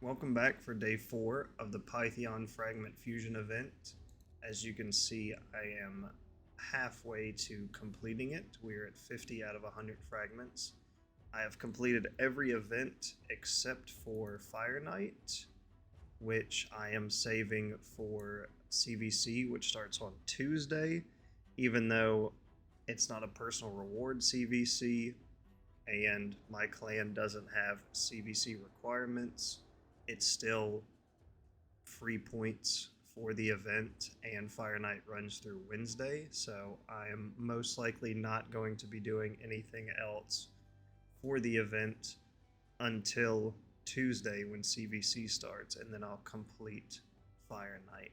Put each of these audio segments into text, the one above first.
Welcome back for day 4 of the Pythion Fragment Fusion event. As you can see, I am halfway to completing it. We're at 50 out of 100 fragments. I have completed every event except for Fire Night, which I am saving for CVC, which starts on Tuesday, even though it's not a personal reward CVC and my clan doesn't have CVC requirements. It's still free points for the event, and Fire Night runs through Wednesday, so I am most likely not going to be doing anything else for the event until Tuesday when CVC starts, and then I'll complete Fire Night.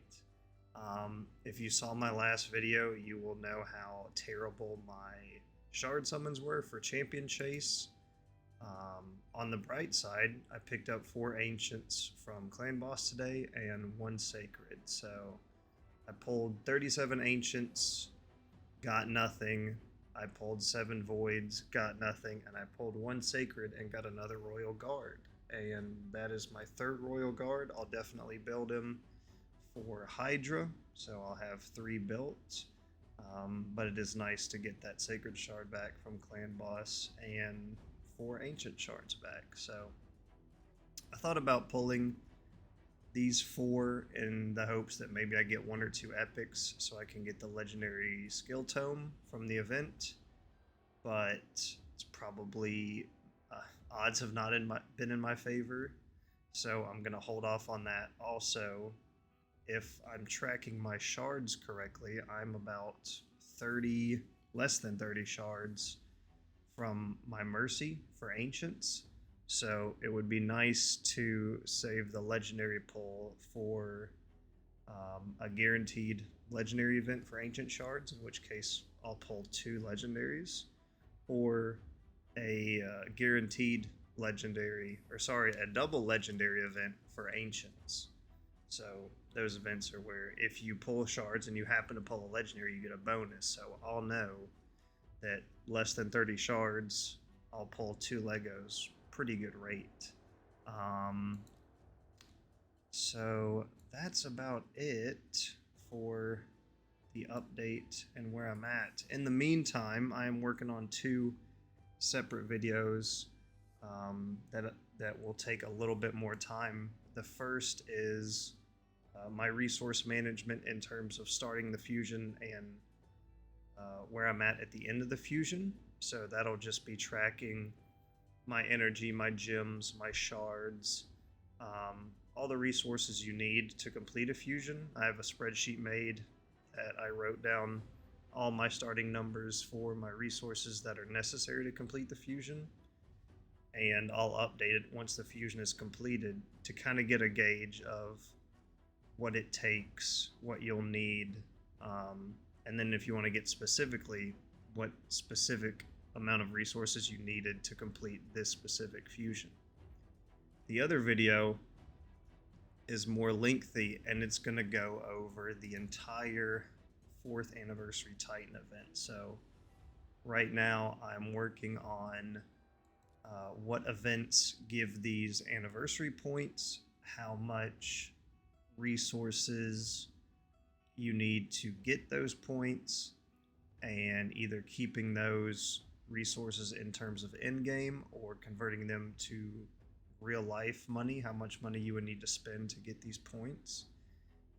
If you saw my last video, you will know how terrible my shard summons were for Champion Chase. On the bright side, I picked up 4 Ancients from Clan Boss today and 1 Sacred. So I pulled 37 Ancients, got nothing. I pulled 7 Voids, got nothing. And I pulled 1 Sacred and got another Royal Guard. And that is my 3rd Royal Guard. I'll definitely build him for Hydra, so I'll have 3 built. But it is nice to get that Sacred Shard back from Clan Boss and 4 Ancient Shards back. So I thought about pulling these 4 in the hopes that maybe I get 1 or 2 epics so I can get the legendary skill tome from the event, but it's probably odds have not been in my favor, so I'm gonna hold off on that. Also, if I'm tracking my shards correctly, I'm about 30, less than 30 shards from my Mercy for Ancients. So it would be nice to save the legendary pull for a guaranteed legendary event for Ancient Shards, in which case I'll pull 2 legendaries, or a guaranteed legendary, or sorry, a double legendary event for Ancients. So those events are where if you pull shards and you happen to pull a legendary, you get a bonus. So I'll know that less than 30 shards, I'll pull 2 Legos. Pretty good rate. So that's about it for the update and where I'm at. In the meantime, I am working on 2 separate videos that will take a little bit more time. The first is my resource management in terms of starting the fusion and where I'm at the end of the fusion. So that'll just be tracking my energy, my gems, my shards, all the resources you need to complete a fusion. I have a spreadsheet made that I wrote down all my starting numbers for my resources that are necessary to complete the fusion, and I'll update it once the fusion is completed to kind of get a gauge of what it takes, what you'll need, and then if you want to get specifically what specific amount of resources you needed to complete this specific fusion. The other video is more lengthy, and it's going to go over the entire 4th anniversary Titan event. So right now I'm working on what events give these anniversary points, how much resources you need to get those points, and either keeping those resources in terms of in-game or converting them to real life money, how much money you would need to spend to get these points,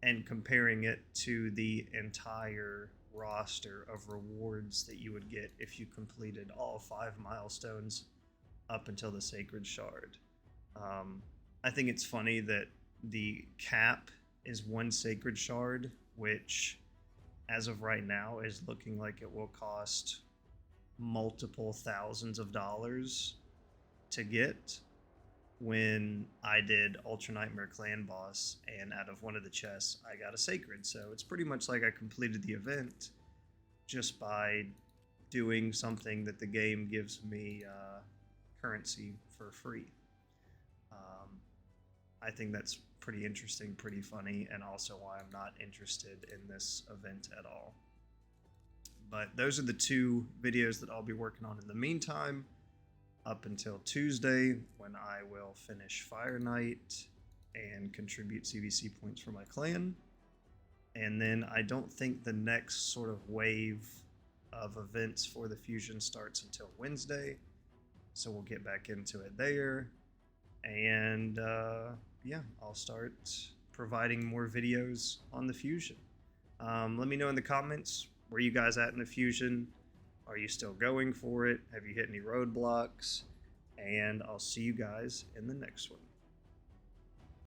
and comparing it to the entire roster of rewards that you would get if you completed all 5 milestones up until the Sacred Shard. I think it's funny that the cap is 1 Sacred Shard, which as of right now is looking like it will cost multiple thousands of dollars to get. When I did Ultra Nightmare Clan Boss, and out of one of the chests I got a Sacred, so it's pretty much like I completed the event just by doing something that the game gives me currency for free. I think that's pretty interesting, pretty funny, and also why I'm not interested in this event at all. But those are the 2 videos that I'll be working on in the meantime, up until Tuesday when I will finish Fire Night and contribute CVC points for my clan. And then I don't think the next sort of wave of events for the fusion starts until Wednesday. So we'll get back into it there. And yeah, I'll start providing more videos on the fusion. Let me know in the comments, where you guys at in the fusion? Are you still going for it? Have you hit any roadblocks? And I'll see you guys in the next one.